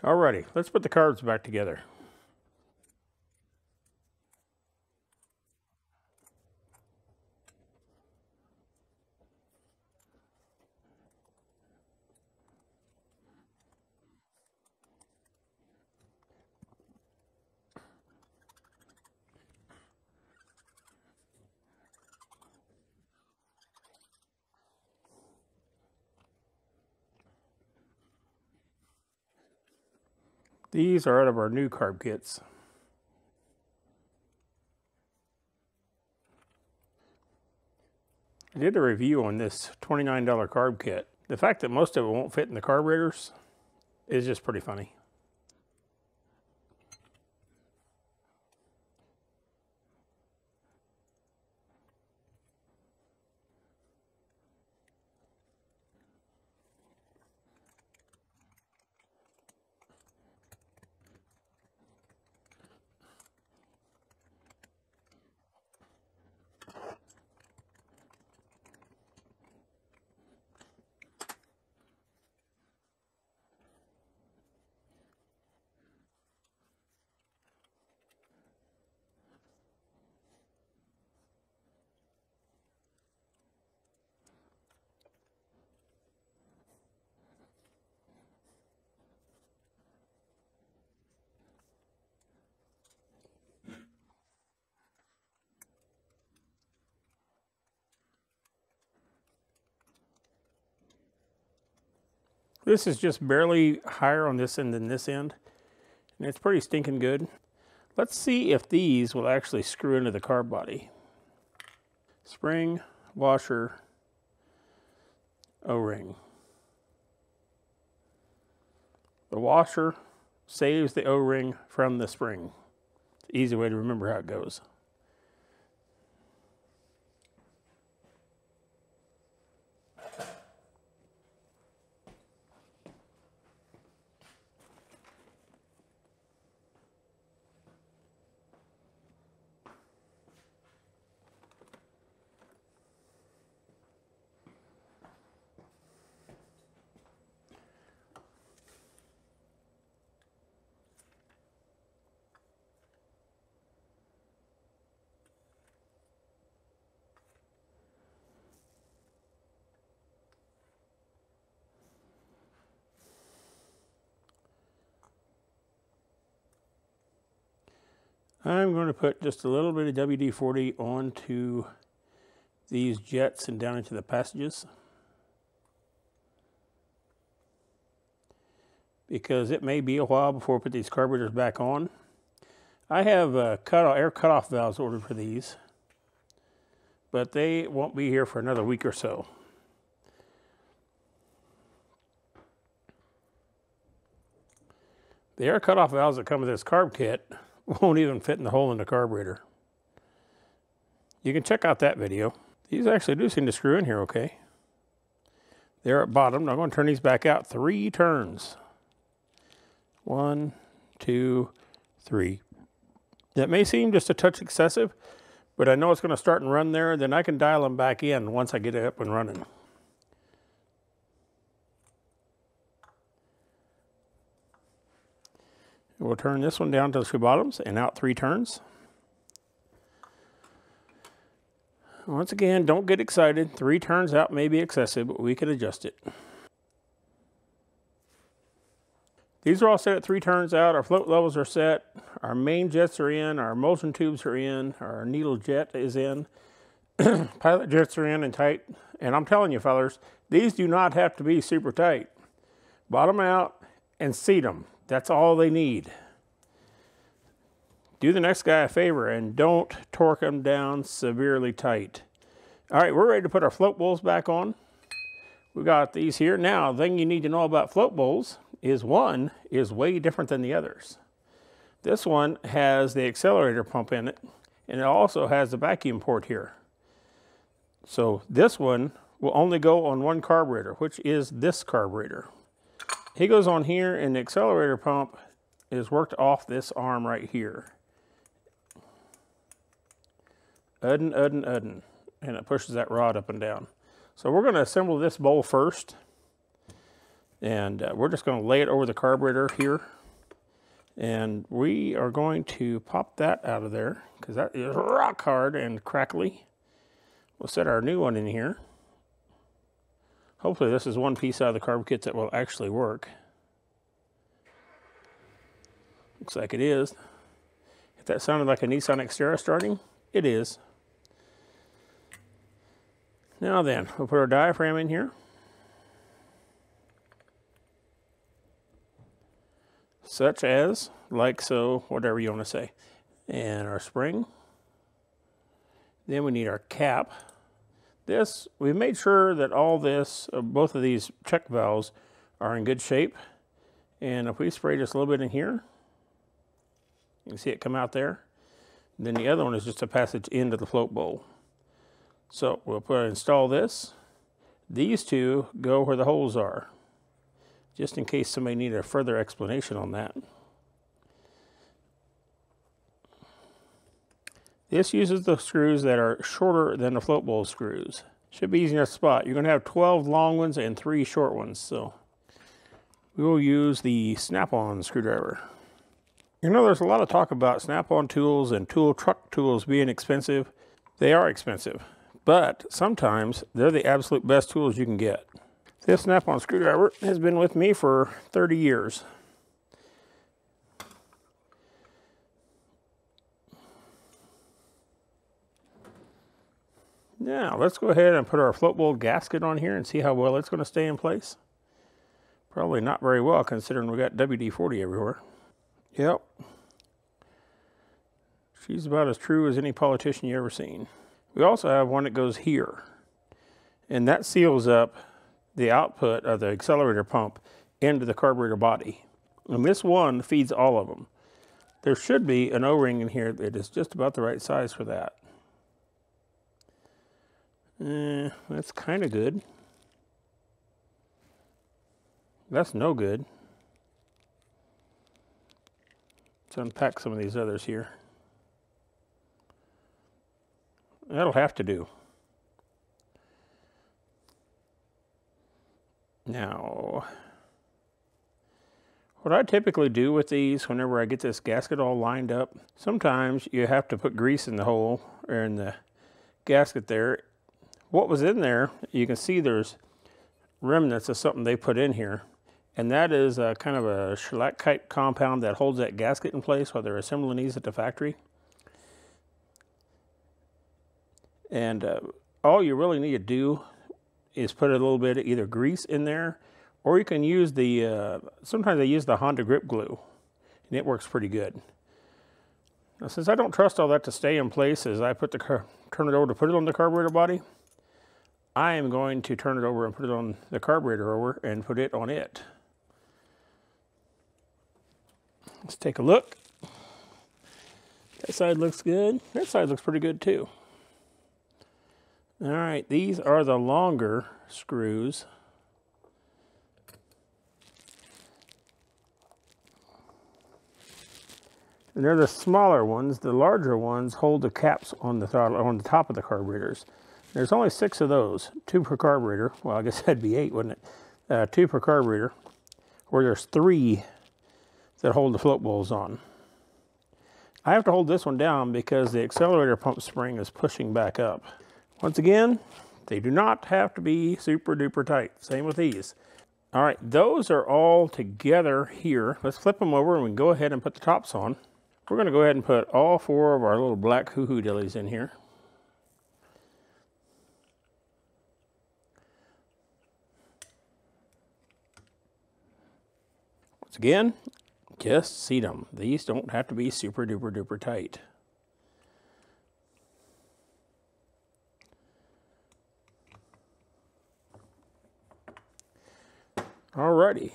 Alrighty, let's put the carbs back together. These are out of our new carb kits. I did a review on this $29 carb kit. The fact that most of it won't fit in the carburetors is just pretty funny. This is just barely higher on this end than this end, and it's pretty stinking good. Let's see if these will actually screw into the carb body. Spring, washer, O-ring. The washer saves the O-ring from the spring. It's an easy way to remember how it goes. I'm going to put just a little bit of WD-40 onto these jets and down into the passages, because it may be a while before we put these carburetors back on. I have air cutoff valves ordered for these, but they won't be here for another week or so. The air cutoff valves that come with this carb kit won't even fit in the hole in the carburetor. You can check out that video. These actually do seem to screw in here okay. They're at bottom. I'm going to turn these back out 3 turns. 1, 2, 3. That may seem just a touch excessive, but I know it's going to start and run there. Then I can dial them back in once I get it up and running. We'll turn this one down to the 2 bottoms and out 3 turns. Once again, don't get excited. 3 turns out may be excessive, but we can adjust it. These are all set at 3 turns out. Our float levels are set. Our main jets are in. Our emulsion tubes are in. Our needle jet is in. Pilot jets are in and tight. And I'm telling you, fellas, these do not have to be super tight. Bottom out and seat them. That's all they need. Do the next guy a favor and don't torque them down severely tight. All right, we're ready to put our float bowls back on. We got these here. Now, the thing you need to know about float bowls is one is way different than the others. This one has the accelerator pump in it, and it also has the vacuum port here. So this one will only go on one carburetor, which is this carburetor. He goes on here, and the accelerator pump is worked off this arm right here. And it pushes that rod up and down. So we're going to assemble this bowl first. And we're just going to lay it over the carburetor here. And we are going to pop that out of there because that is rock hard and crackly. We'll set our new one in here. Hopefully this is one piece out of the carb kits that will actually work. Looks like it is. If that sounded like a Nissan Xterra starting, it is. Now then, we'll put our diaphragm in here. Such as, like so, whatever you want to say. And our spring. Then we need our cap. This, we've made sure that all this, both of these check valves are in good shape. And if we spray just a little bit in here, you can see it come out there. And then the other one is just a passage into the float bowl. So we'll install this. These two go where the holes are, just in case somebody needed a further explanation on that. This uses the screws that are shorter than the float bowl screws. Should be easy enough to spot. You're going to have 12 long ones and 3 short ones. So we will use the snap-on screwdriver. You know, there's a lot of talk about snap-on tools and truck tools being expensive. They are expensive, but sometimes they're the absolute best tools you can get. This snap-on screwdriver has been with me for 30 years. Now, let's go ahead and put our float bowl gasket on here and see how well it's going to stay in place. Probably not very well, considering we got WD-40 everywhere. Yep. She's about as true as any politician you ever seen. We also have one that goes here, and that seals up the output of the accelerator pump into the carburetor body. And this one feeds all of them. There should be an O-ring in here that is just about the right size for that. That's kind of good. That's no good. Let's unpack some of these others here. That'll have to do. Now, what I typically do with these, whenever I get this gasket all lined up, sometimes you have to put grease in the hole, or in the gasket there. What was in there, you can see there's remnants of something they put in here. And that is a kind of a shellac-type compound that holds that gasket in place while they're assembling these at the factory. And all you really need to do is put a little bit of either grease in there, or you can use the, sometimes I use the Honda grip glue, and it works pretty good. Now, since I don't trust all that to stay in place as I put turn it over to put it on the carburetor body, I am going to turn it over and put it on the carburetor over and put it on it. Let's take a look. That side looks good. That side looks pretty good too. All right, these are the longer screws. And they're the smaller ones. The larger ones hold the caps on the throttle, on the top of the carburetors. There's only 6 of those, 2 per carburetor. Well, I guess that'd be 8, wouldn't it? 2 per carburetor, where there's 3 that hold the float bowls on. I have to hold this one down because the accelerator pump spring is pushing back up. Once again, they do not have to be super duper tight. Same with these. All right, those are all together here. Let's flip them over and we can go ahead and put the tops on. We're going to go ahead and put all 4 of our little black hoo-hoo dillies in here. Once again, just seat them. These don't have to be super duper duper tight. Alrighty.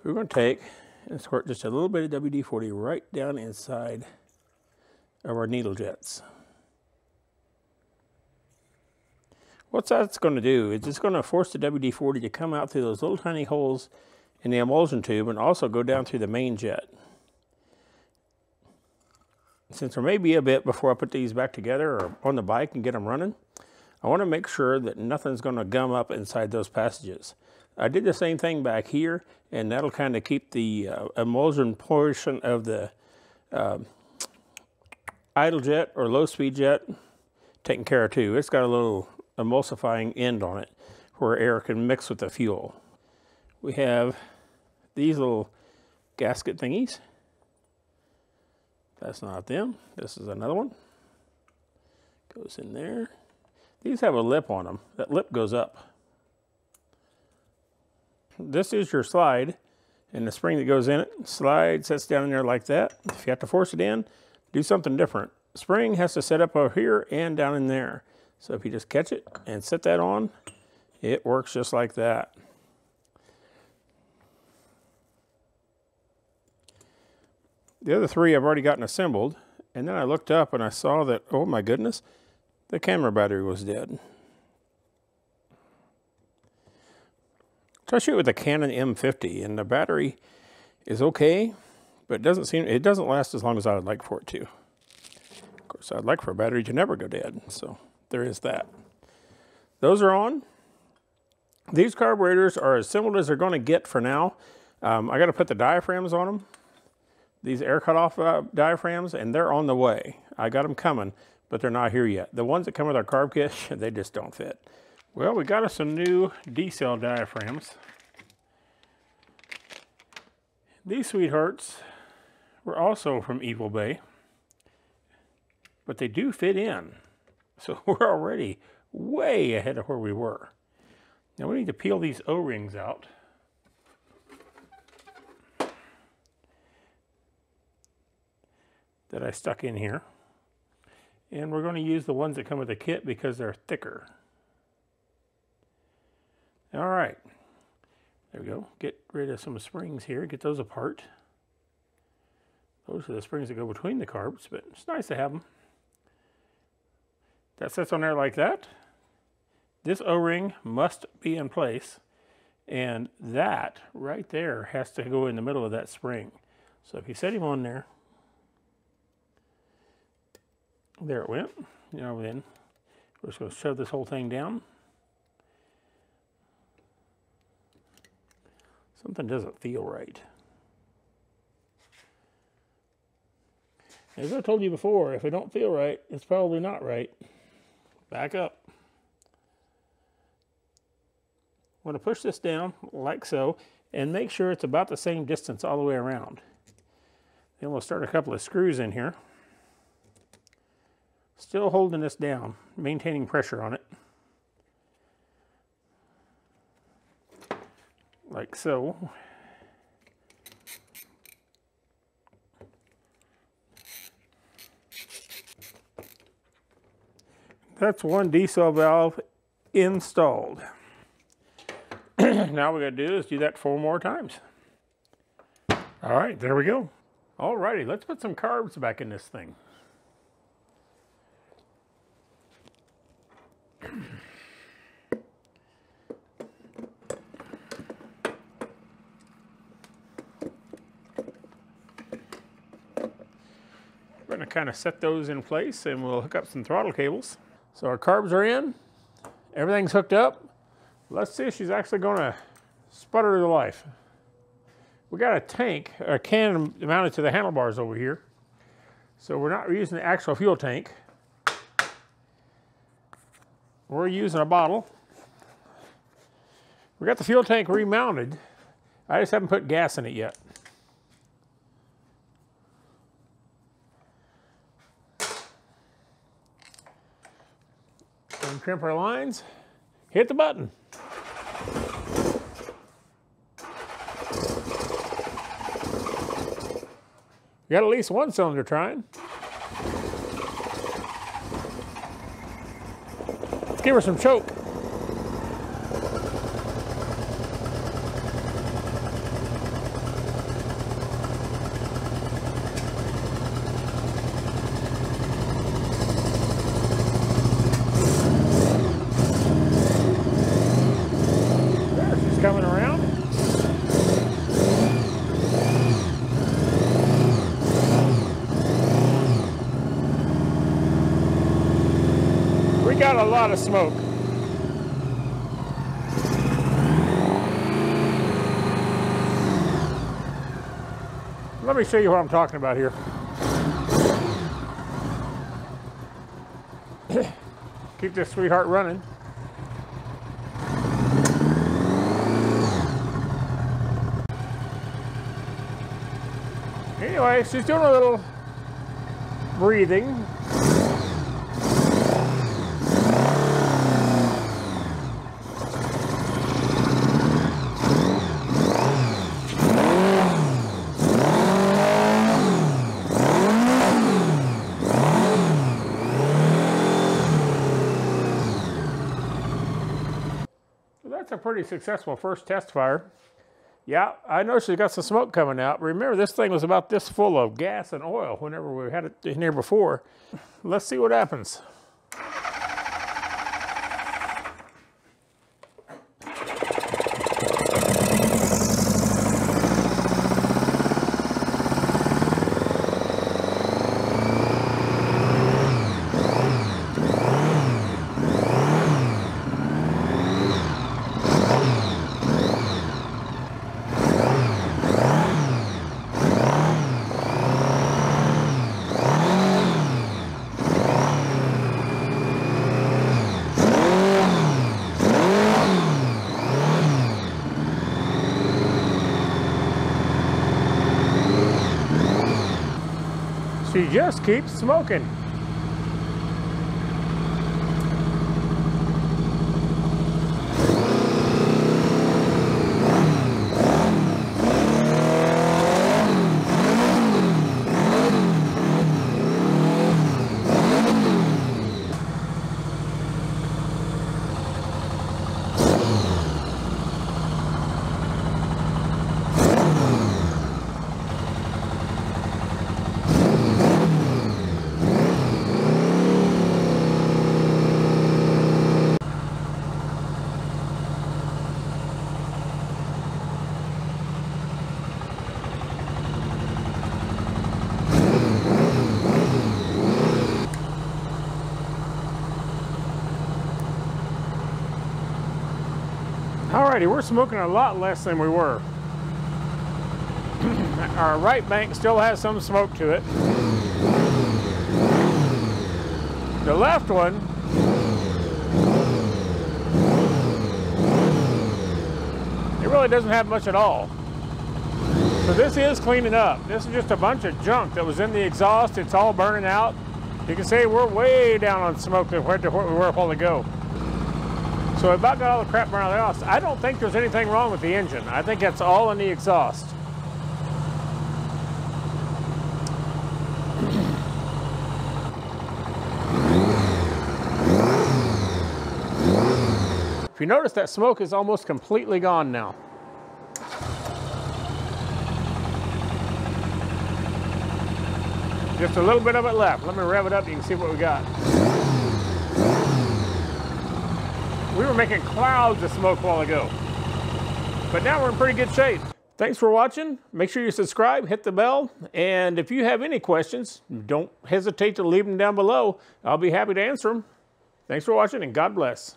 We're going to take and squirt just a little bit of WD-40 right down inside of our needle jets. What that's going to do is it's going to force the WD-40 to come out through those little tiny holes in the emulsion tube and also go down through the main jet. Since there may be a bit before I put these back together or on the bike and get them running, I want to make sure that nothing's going to gum up inside those passages. I did the same thing back here, and that'll kind of keep the emulsion portion of the idle jet or low speed jet taken care of too. It's got a little emulsifying end on it where air can mix with the fuel. We have these little gasket thingies. That's not them. This is another one. Goes in there. These have a lip on them. That lip goes up. This is your slide, and the spring that goes in it, slide, sets down in there like that. If you have to force it in, do something different. Spring has to set up over here and down in there. So if you just catch it and set that on, it works just like that. The other three I've already gotten assembled, and then I looked up and I saw that, oh my goodness, the camera battery was dead. So I shoot with a Canon M50, and the battery is okay, but it doesn't last as long as I would like for it to. Of course, I'd like for a battery to never go dead, so there is that. Those are on. These carburetors are as simple as they're going to get for now. I got to put the diaphragms on them. These air cutoff diaphragms, and they're on the way. I got them coming, but they're not here yet. The ones that come with our carb kit, they just don't fit. Well, we got us some new D-cell diaphragms. These sweethearts were also from Evil Bay, but they do fit in. So we're already way ahead of where we were. Now we need to peel these O-rings out. That I stuck in here. And we're going to use the ones that come with the kit because they're thicker. All right, there we go. Get rid of some springs here, get those apart. Those are the springs that go between the carbs, but it's nice to have them. That sits on there like that. This O-ring must be in place, and that right there has to go in the middle of that spring. So if you set him on there, there it went. Now then, we're just going to shove this whole thing down. Something doesn't feel right. As I told you before, if it don't feel right, it's probably not right. Back up. I'm going to push this down like so and make sure it's about the same distance all the way around. Then we'll start a couple of screws in here. Still holding this down, maintaining pressure on it. Like so. That's one D-cell valve installed. Now what we got to do is do that 4 more times. All right, there we go. All righty, let's put some carbs back in this thing. We're going to kind of set those in place, and we'll hook up some throttle cables. So our carbs are in, everything's hooked up. Let's see if she's actually going to sputter to life. We got a can mounted to the handlebars over here. So we're not using the actual fuel tank. We're using a bottle. We got the fuel tank remounted. I just haven't put gas in it yet. Uncrimp our lines, hit the button. We got at least one cylinder trying. Let's give her some choke. Coming around. We got a lot of smoke. Let me show you what I'm talking about here. Keep this sweetheart running. Anyway, she's doing a little breathing. That's a pretty successful first test fire. Yeah, I know she's got some smoke coming out. Remember, this thing was about this full of gas and oil whenever we had it in here before. Let's see what happens. She just keeps smoking. Alrighty, we're smoking a lot less than we were. Our right bank still has some smoke to it. The left one it really doesn't have much at all. So this is cleaning up. This is just a bunch of junk that was in the exhaust. It's all burning out. You can see we're way down on smoke compared to where we were a while ago. So I about got all the crap burned out of the exhaust. I don't think there's anything wrong with the engine. I think that's all in the exhaust. If you notice, that smoke is almost completely gone now. Just a little bit of it left. Let me rev it up, you can see what we got. We were making clouds of smoke a while ago, but now we're in pretty good shape. Thanks for watching. Make sure you subscribe, hit the bell, and if you have any questions, don't hesitate to leave them down below. I'll be happy to answer them. Thanks for watching, and God bless.